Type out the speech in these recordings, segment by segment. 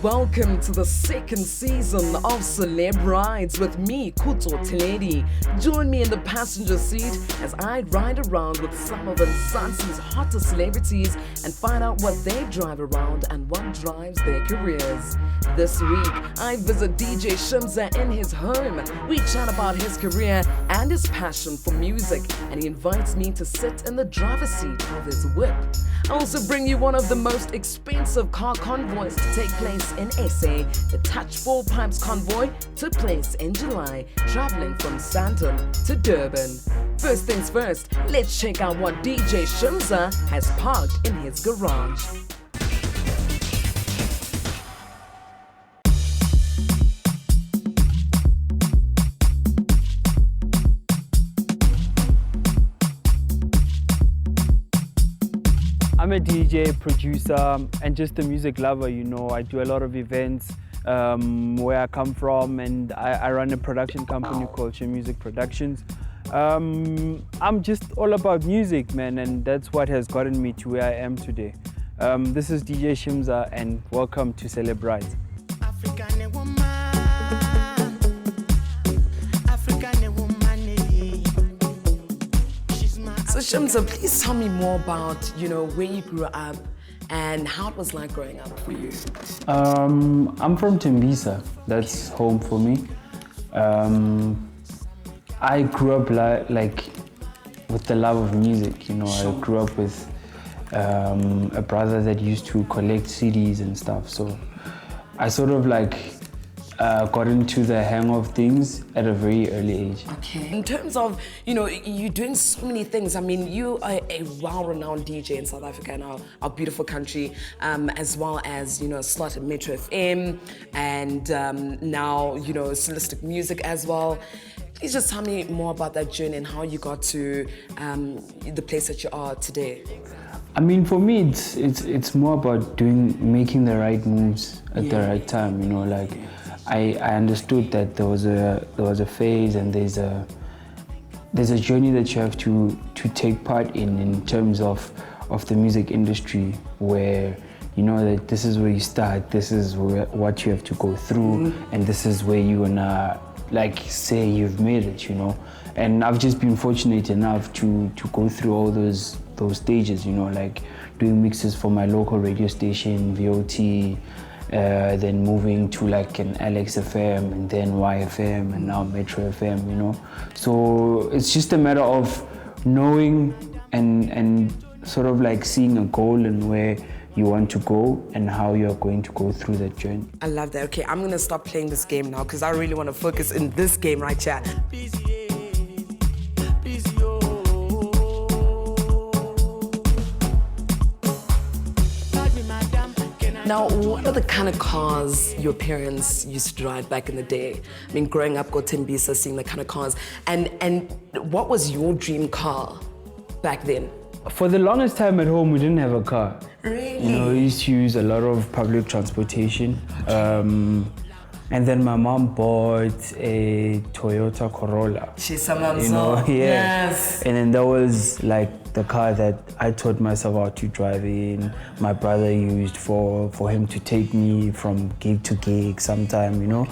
welcome to the second season of Celeb Rides with me, Kuto Teledi. Join me in the passenger seat as I ride around with some of Mzansi's hottest celebrities and find out what they drive around and what drives their careers. This week, I visit DJ Shimza in his home. We chat about his career and his passion for music, and he invites me to sit in the driver's seat of his whip. I also bring you one of the most expensive car convoys to take place in SA. The Touch 4 Pipes convoy took place in July, traveling from Sandton to Durban. First things first, let's check out what DJ Shimza has parked in his garage. I'm a DJ, producer, and just a music lover, you know. I do a lot of events where I come from, and I run a production company called She Music Productions. I'm just all about music, man, and that's what has gotten me to where I am today. This is DJ Shimza, and welcome to Celeb Rides. So Shimza, please tell me more about, where you grew up and how it was like growing up for you. I'm from Tembisa. That's home for me. I grew up like with the love of music, you know. Sure. I grew up with a brother that used to collect CDs and stuff. So I sort of got into the hang of things at a very early age. Okay. In terms of, you're doing so many things. I mean, you are a well-renowned DJ in South Africa, in our beautiful country, as well as, a slot at Metro FM, and now, Solistic Music as well. Please just tell me more about that journey and how you got to the place that you are today. I mean, for me, it's more about making the right moves at the right time, you know, like. I understood that there was a phase, and there's a journey that you have to take part in terms of the music industry, where you know that this is where you start, this is what you have to go through, and this is where you wanna say you've made it, you know. And I've just been fortunate enough to go through all those stages, you know, like doing mixes for my local radio station, VOT. Then moving to an Alex FM, and then YFM, and now Metro FM, you know. So it's just a matter of knowing and sort of seeing a goal and where you want to go and how you're going to go through that journey. I love that. Okay, I'm gonna stop playing this game now because I really want to focus in this game right here. Now, what are the kind of cars your parents used to drive back in the day? I mean, growing up, got Tembisa, seeing the kind of cars. And what was your dream car back then? For the longest time at home, we didn't have a car. Really? You know, we used to use a lot of public transportation. And then my mom bought a Toyota Corolla. She's someone, you know, yeah. Yes. And then that was the car that I taught myself how to drive in. My brother used for him to take me from gig to gig sometime, you know.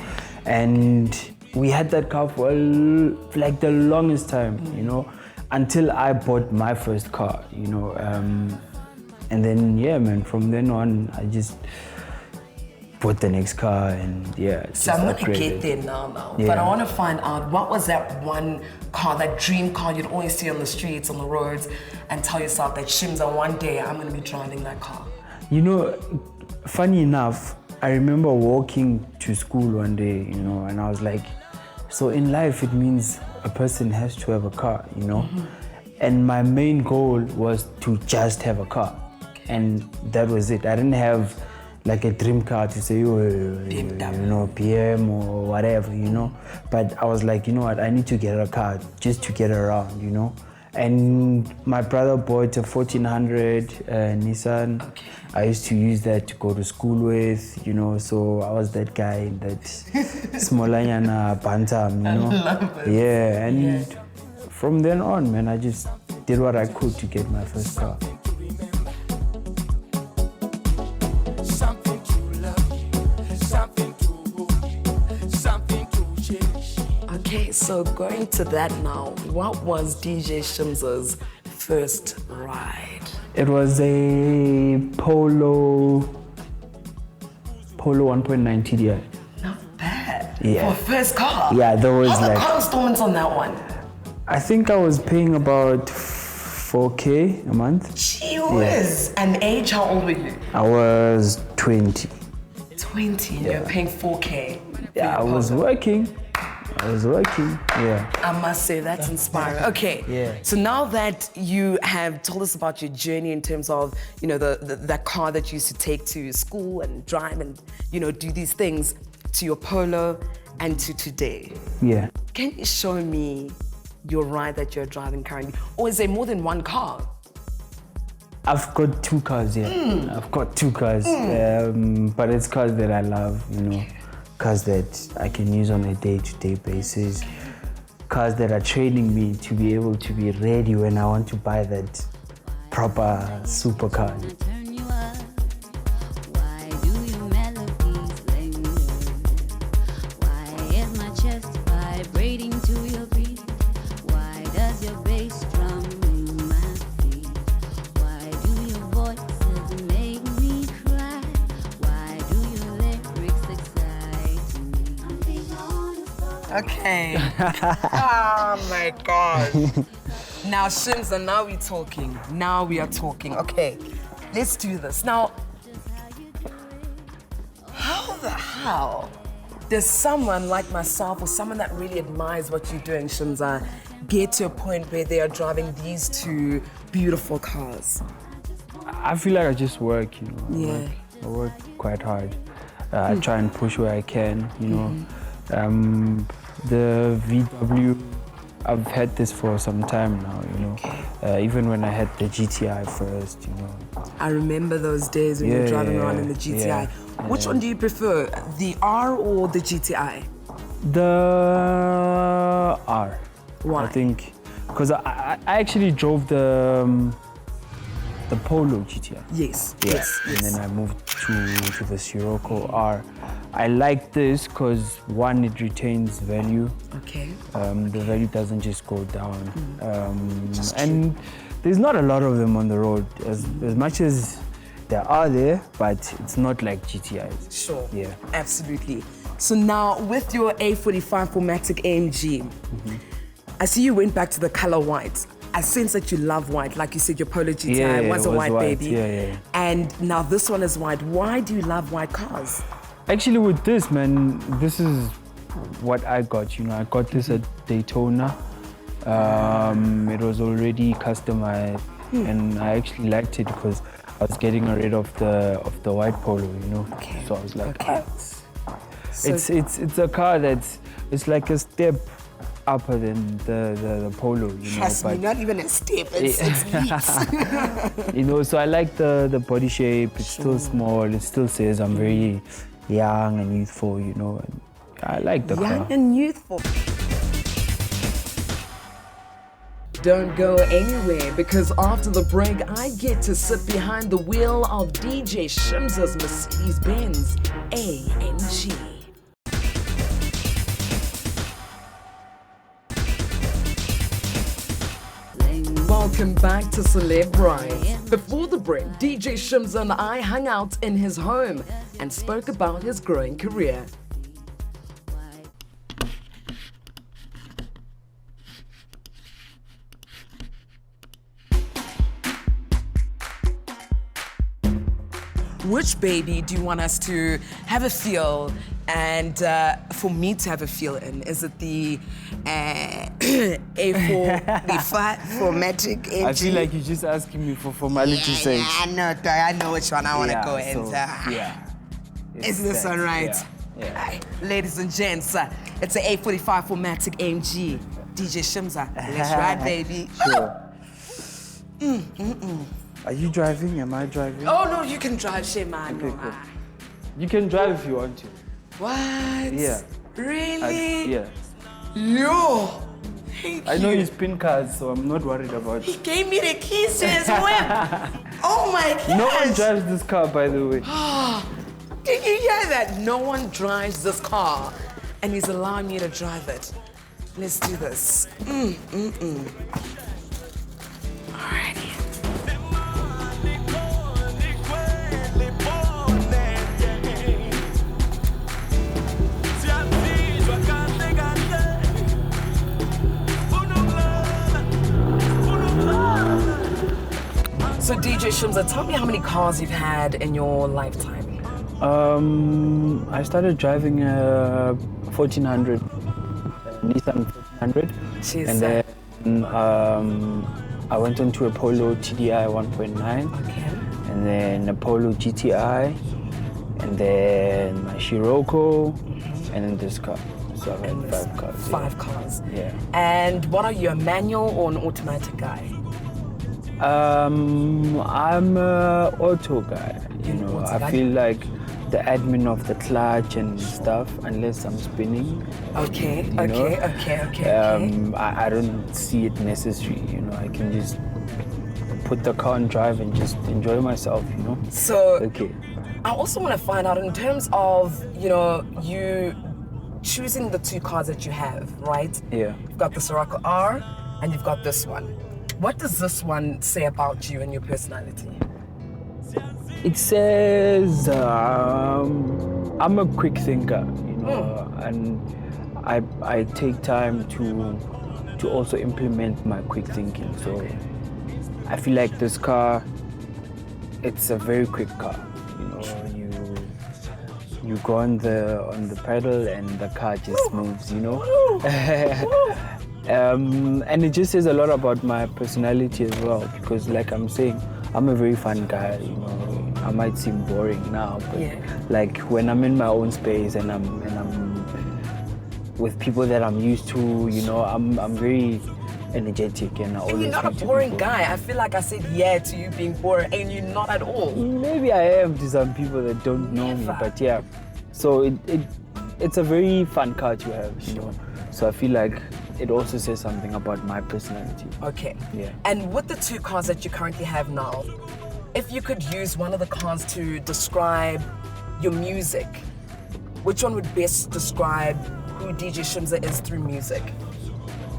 And we had that car for the longest time, you know, until I bought my first car, you know. And then, yeah, man, from then on, I just bought the next car, and so I'm gonna get there now. Yeah. But I want to find out, what was that one car, that dream car you'd always see on the streets, on the roads, and tell yourself that Shimza, one day I'm gonna be driving that car? You know, funny enough, I remember walking to school one day, you know, and I was like, so in life it means a person has to have a car, you know. And my main goal was to just have a car, and that was it. I didn't have a dream car to say, PM or whatever, you know. But I was like, you know what, I need to get a car just to get around, you know. And my brother bought a 1400 Nissan. Okay. I used to use that to go to school with, you know. So I was that guy in that smolanyana bantam, you know. I love it. Yeah, and from then on, man, I just did what I could to get my first car. So going to that now, what was DJ Shimza's first ride? It was a Polo 1.9 TDI. Not bad. Yeah. For a first car? Yeah, there was How like... car installments on that one? I think I was paying about 4K a month. Gee whiz. And age, how old were you? I was 20. 20, and you're paying 4K. Yeah, I was working. Yeah. I must say, that's inspiring. Okay. Yeah. So now that you have told us about your journey in terms of, you know, that car that you used to take to school and drive and, you know, do these things, to your Polo and to today. Yeah. Can you show me your ride that you're driving currently? Or is there more than one car? I've got 2 cars, yeah. I've got 2 cars. But it's cars that I love, you know. Cars that I can use on a day-to-day basis. Cars that are training me to be able to be ready when I want to buy that proper supercar. Okay. Oh my God. Now, Shimza, now we're talking. Now we are talking. Okay, let's do this. Now, how the hell does someone like myself or someone that really admires what you're doing, Shimza, get to a point where they are driving these 2 beautiful cars? I feel like I just work, you know. Yeah. I work quite hard. I try and push where I can, you know. The VW, I've had this for some time now, you know. Even when I had the GTI first, you know. I remember those days when you were driving around in the GTI. Yeah. Which one do you prefer, the R or the GTI? The R. Why? I think, because I actually drove the Polo GTI. Yes, Yeah. yes. And then I moved to the Sirocco R. I like this because, one, it retains value. Okay. The value doesn't just go down. And there's not a lot of them on the road, as much as there are there, but it's not like GTIs. Sure. Yeah. Absolutely. So now, with your A45 4MATIC AMG, I see you went back to the color white. I sense that you love white, like you said, your Polo GTI was a white baby. Yeah. And now this one is white. Why do you love white cars? Actually, with this, man, this is what I got. You know, I got this at Daytona. It was already customized, and I actually liked it because I was getting rid of the white Polo. You know, so I was like, it's a car it's like a step upper than the Polo. You know, Trust me, not even a step. It's leaps. You know, so I like the body shape. It's still small. It still says I'm very young and youthful, you know. And I like the car. Young and youthful. Don't go anywhere, because after the break, I get to sit behind the wheel of DJ Shimza's Mercedes-Benz AMG. Welcome back to Celeb Rides. Before the break, DJ Shimza and I hung out in his home and spoke about his growing career. Which baby do you want us to have a feel and for me to have a feel in? Is it the A4, the 5 4MATIC AMG? I feel like you're just asking me for formality's sake. Yeah, I know which one I want to go so, in. Is this one right? Yeah. Ladies and gents, it's an A45 4MATIC AMG. DJ Shimza, let's ride, baby. Sure. Are you driving? Am I driving? Oh, no, you can drive, Shema. Okay, cool. You can drive if you want to. What? Yeah. Really? Yeah. Yo! Thank I know you. you spin cars, so I'm not worried about He it. gave me the keys to his whip. Oh my gosh. No one drives this car, by the way. Did you hear that? No one drives this car, and he's allowing me to drive it. Let's do this. Alrighty. So DJ Shimza, tell me how many cars you've had in your lifetime. I started driving a 1400, Nissan 1400, Jeez. and then I went on to a Polo TDI 1.9, Okay. and then a Polo GTI, and then my Scirocco, and then this car. So I've had 5 cars. Five cars. Yeah. And what are you, a manual or an automatic guy? I'm a auto guy. You know, Auto I guy. feel like the admin of the clutch and stuff, unless I'm spinning. Okay, you know, okay. I don't see it necessary. You know, I can just put the car on drive and just enjoy myself. You know. So Okay. I also want to find out in terms of, you choosing the 2 cars that you have, right? Yeah. You've got the Scirocco R and you've got this one. What does this one say about you and your personality? It says I'm a quick thinker, you know, and I take time to also implement my quick thinking. So I feel like this car, it's a very quick car. You know, you go on the pedal and the car just moves. You know. And it just says a lot about my personality as well, because like I'm saying, I'm a very fun guy. You know, I might seem boring now, but like when I'm in my own space and I'm with people that I'm used to, you know, I'm very energetic and I always You're not a speak to boring people. guy. I feel like I said yeah to you being boring and you're not at all. Maybe I am to some people that don't know me, Never. but yeah. So it's a very fun car to have, you know. So I feel like it also says something about my personality. Okay. Yeah. And with the 2 cars that you currently have now, if you could use one of the cars to describe your music, which one would best describe who DJ Shimza is through music?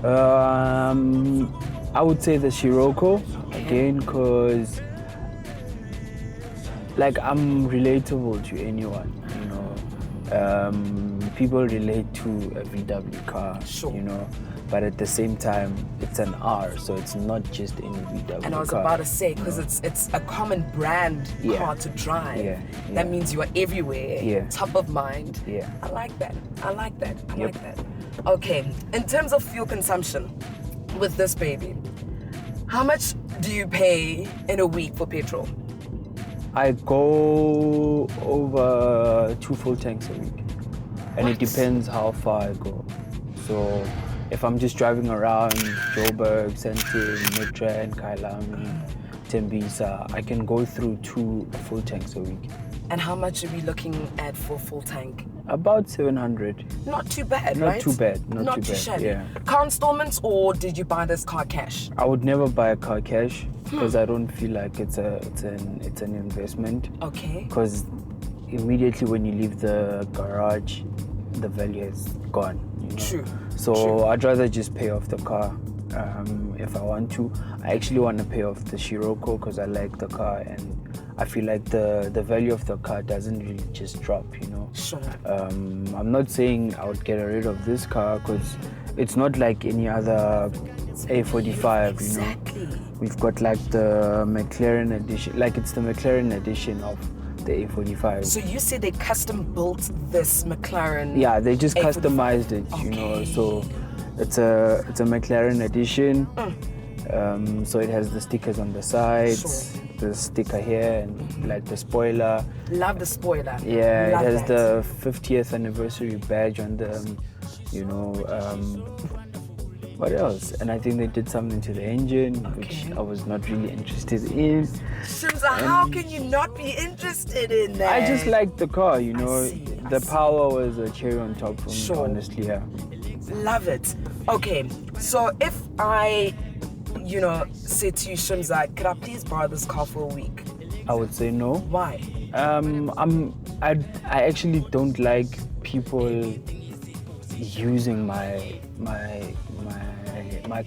I would say the Scirocco again, because like I'm relatable to anyone, you know. People relate to a VW car, Sure. you know, but at the same time, it's an R, so it's not just any VW And I was car. about to say, because it's a common brand Yeah. car to drive. Yeah, That yeah. means you are everywhere, Yeah. top of mind. Yeah. I like that. I like that. I Yep. like that. Okay, in terms of fuel consumption with this baby, how much do you pay in a week for petrol? I go over 2 full tanks a week, and it What? depends how far I go. So if I'm just driving around Joburg, Sentin, Midrand, Kailami, Tembisa, I can go through 2 full tanks a week. And how much are we looking at for full tank? About 700. Not too bad, Not right? too bad, not too bad, shabby. yeah. Car installments, or did you buy this car cash? I would never buy a car cash because I don't feel like it's an investment. Okay. Because immediately when you leave the garage, the value is gone. You know? True. So True. I'd rather just pay off the car if I want to. I actually want to pay off the Scirocco because I like the car and I feel like the value of the car doesn't really just drop, you know. Sure. I'm not saying I would get rid of this car because it's not like any other A45, Exactly. you know. We've got like the McLaren edition, like it's the McLaren edition of the A45. So you say they custom built this McLaren? Yeah, they just A45. customized it, you know. Okay. So it's a McLaren edition. So it has the stickers on the sides, the sticker here, and like the spoiler. Love the spoiler. Yeah, Love it has that. the 50th anniversary badge on them. You know, what else? And I think they did something to the engine, which Okay. I was not really interested in. Shimza, how can you not be interested in that? I just liked the car, you know. see, I The see. power was a cherry on top for me, Sure. honestly. Yeah. Love it. Okay, so if I, say to you, Shimza, could I please borrow this car for a week? I would say no. Why? I actually don't like people using my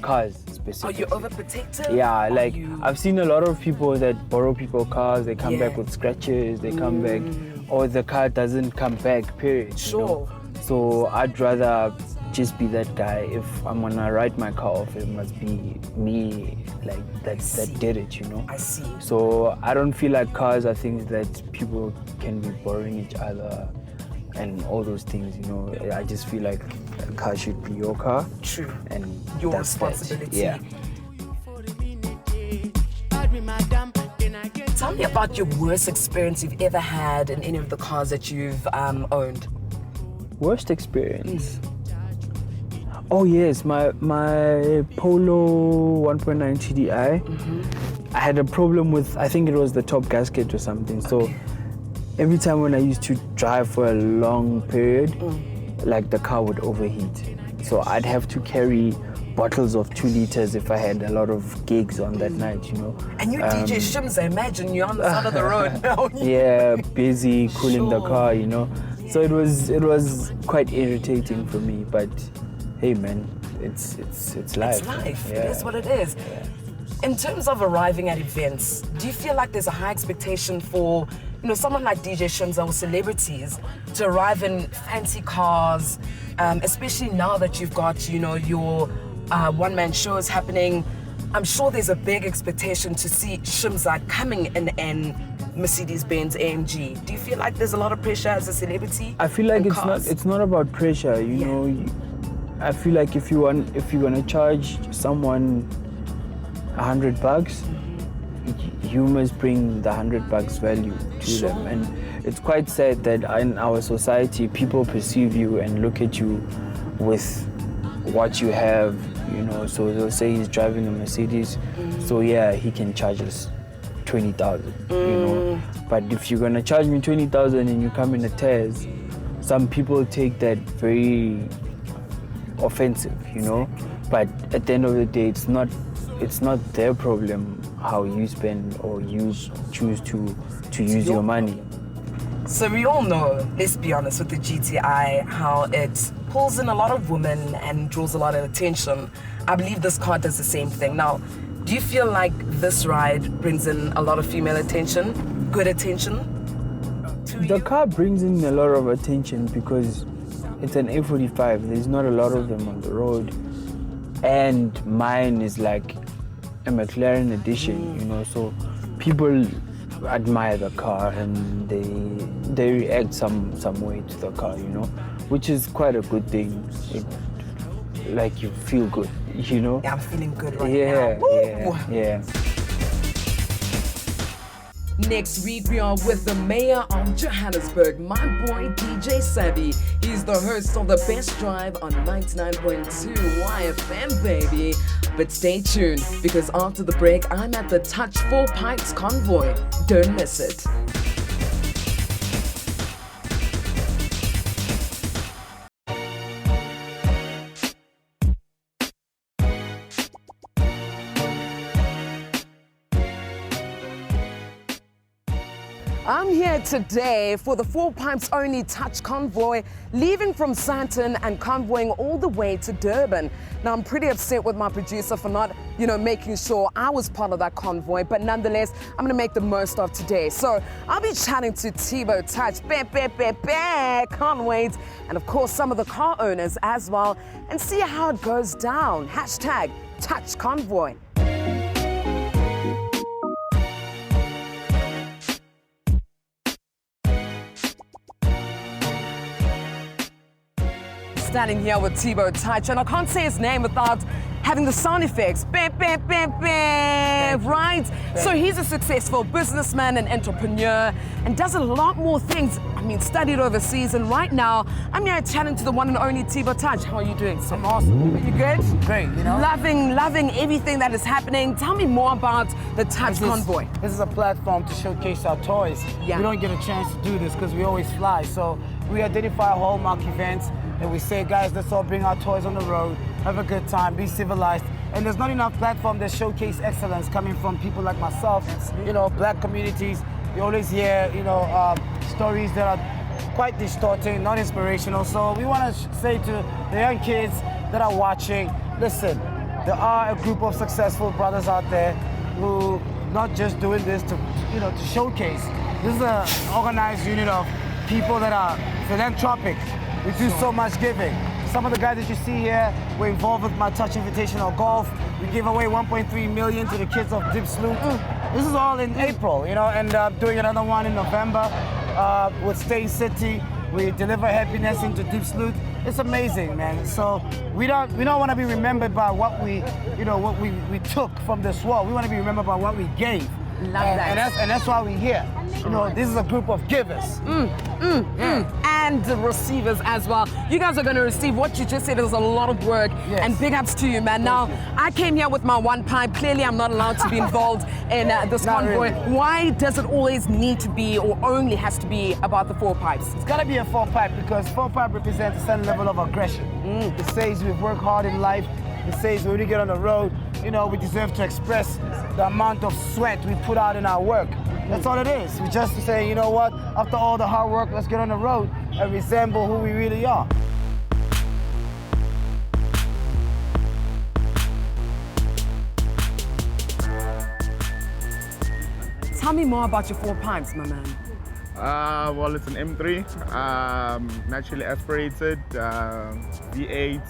cars Are specifically. you overprotective? Yeah, like you... I've seen a lot of people that borrow people's cars, they come back with scratches, they come back, or the car doesn't come back, period. Sure. You know? So I'd rather just be that guy. If I'm gonna write my car off, it must be me, like that did it, you know? I see. So I don't feel like cars are things that people can be borrowing each other and all those things, you know. I just feel like a car should be your car. True. And your that's responsibility. Yeah. Tell me about your worst experience you've ever had in any of the cars that you've owned. Worst experience? Oh yes, my Polo 1.9 TDI. I had a problem with, I think it was the top gasket or something. So every time when I used to drive for a long period, like the car would overheat. So I'd have to carry bottles of 2 liters if I had a lot of gigs on that night, you know. And you DJ Shims, I imagine you're on the side of the road now. Yeah, busy cooling the car, you know. So it was quite irritating for me, but hey man, it's life. It's life. Yeah. It is what it is. Yeah. In terms of arriving at events, do you feel like there's a high expectation for, you know, someone like DJ Shims or celebrities to arrive in fancy cars, especially now that you've got, you know, your one-man shows happening? I'm sure there's a big expectation to see Shimza coming in an Mercedes-Benz AMG. Do you feel like there's a lot of pressure as a celebrity? I feel like it's not about pressure, you know. I feel like if you're gonna charge someone $100, you must bring the $100 value to them. And it's quite sad that in our society, people perceive you and look at you with what you have, you know. So they'll say he's driving a Mercedes, so yeah, he can charge us 20,000, you know. But if you're gonna charge me 20,000 and you come in a Tez, some people take that very offensive, you know. But at the end of the day, it's not their problem how you spend or you choose to use your money. So we all know, let's be honest, with the GTI, how it pulls in a lot of women and draws a lot of attention. I believe this car does the same thing. Now, do you feel like this ride brings in a lot of female attention, good attention to you? The car brings in a lot of attention because it's an A45. There's not a lot of them on the road. And mine is like a McLaren edition, you know, so people admire the car and they react some way to the car, you know, which is quite a good thing. Like you feel good, you know. Yeah, I'm feeling good right now. Yeah. Next week we are with the mayor of Johannesburg, my boy DJ Savvy. He's the host of The Best Drive on 99.2 YFM, baby. But stay tuned, because after the break, I'm at the Touch 4 Pipes Convoy. Don't miss it. I'm here today for the 4 Pipes Only Touch Convoy, leaving from Sandton and convoying all the way to Durban. Now, I'm pretty upset with my producer for not, making sure I was part of that convoy, but nonetheless, I'm gonna make the most of today. So I'll be chatting to Thibaut Touch, can't wait, and of course some of the car owners as well, and see how it goes down. Hashtag Touch Convoy. Standing here with Thibaut Touch, and I can't say his name without having the sound effects. Right? So he's a successful businessman and entrepreneur and does a lot more things. I mean, studied overseas, and right now I'm here chatting to the one and only Thibaut Touch. How are you doing, sir? I'm awesome. You good? Great, you know? Loving everything that is happening. Tell me more about the Touch Convoy. This is a platform to showcase our toys. Yeah. We don't get a chance to do this because we always fly. So we identify hallmark events and we say, guys, let's all bring our toys on the road, have a good time, be civilized. And there's not enough platform that showcase excellence coming from people like myself, black communities. You always hear, stories that are quite distorting, not inspirational. So we want to say to the young kids that are watching, listen, there are a group of successful brothers out there who not just doing this to, to showcase. This is an organized unit of people that are philanthropic. We do so much giving. Some of the guys that you see here were involved with my Touch Invitational Golf. We gave away 1.3 million to the kids of Deep Sloot. This is all in April, and doing another one in November with Stay City. We deliver happiness into Deep Sloot. It's amazing, man. So we don't want to be remembered by what we took from this world. We want to be remembered by what we gave. Love that. And that's why we're here. This is a group of givers. And receivers as well. You guys are going to receive what you just said. Is a lot of work. Yes. And big ups to you, man. Now, I came here with my one pipe. Clearly, I'm not allowed to be involved in this Not convoy. really. Why does it always need to be, or only has to be, about the 4 pipes? It's got to be a 4-pipe because 4-pipe represents a certain level of aggression. It says we've worked hard in life. It says when we get on the road, we deserve to express the amount of sweat we put out in our work. That's all it is. We just say, you know what, after all the hard work, let's get on the road and resemble who we really are. Tell me more about your 4 pipes, my man. Well, it's an M3, naturally aspirated, V8.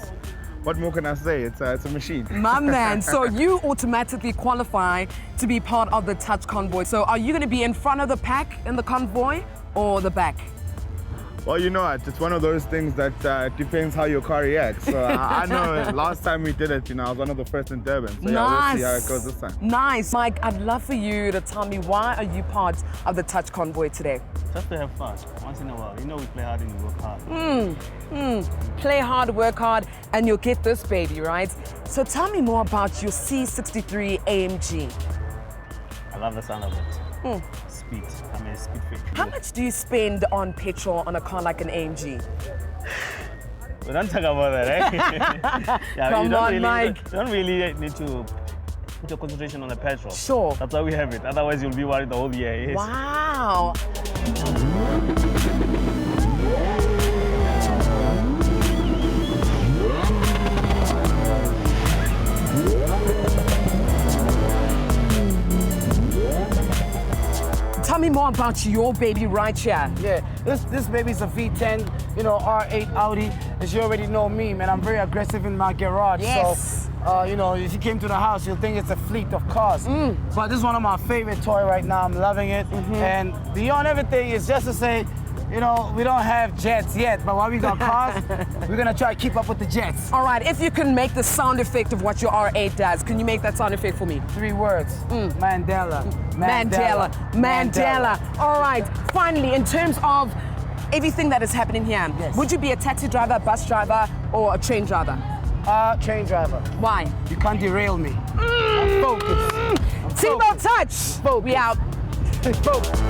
What more can I say? It's a machine. My man, so you automatically qualify to be part of the Touch Convoy. So are you going to be in front of the pack in the convoy or the back? Well, you know what? It's one of those things that depends how your car reacts. So I know last time we did it, I was one of the first in Durban. So yeah, we'll see how it goes this time. Nice. Mike, I'd love for you to tell me, why are you part of the Touch Convoy today? Just to have fun, once in a while. We play hard and we work hard. Play hard, work hard, and you'll get this baby, right? So tell me more about your C63 AMG. I love the sound of it. Speed. I'm a speed freak. How much do you spend on petrol on a car like an AMG? We don't talk about that, eh? Yeah, Come on, Mike. You don't really need to put your concentration on the petrol. Sure. That's why we have it. Otherwise, you'll be worried the whole year. Yes. Wow. Tell me more about your baby right here. Yeah, this baby's a V10, R8 Audi. As you already know me, man, I'm very aggressive in my garage. Yes. So, if you came to the house, you'll think it's a fleet of cars. But this is one of my favorite toys right now. I'm loving it. And beyond everything is just to say, we don't have jets yet, but while we got cars, we're gonna try to keep up with the jets. All right, if you can make the sound effect of what your R8 does, can you make that sound effect for me? 3 words. Mandela. Mandela. All right, finally, in terms of everything that is happening here, Yes. would you be a taxi driver, bus driver, or a train driver? Train driver. Why? You can't derail me. I'm focused. T-Bone Touch. Focus. We out. Focus.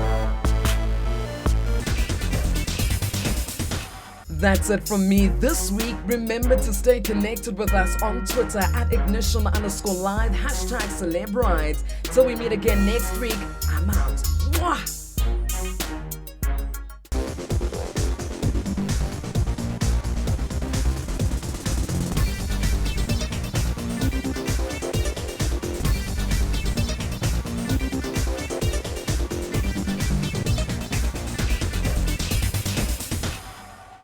That's it from me this week. Remember to stay connected with us on Twitter at ignition_live, #Celeb Rides. Till we meet again next week, I'm out. Mwah!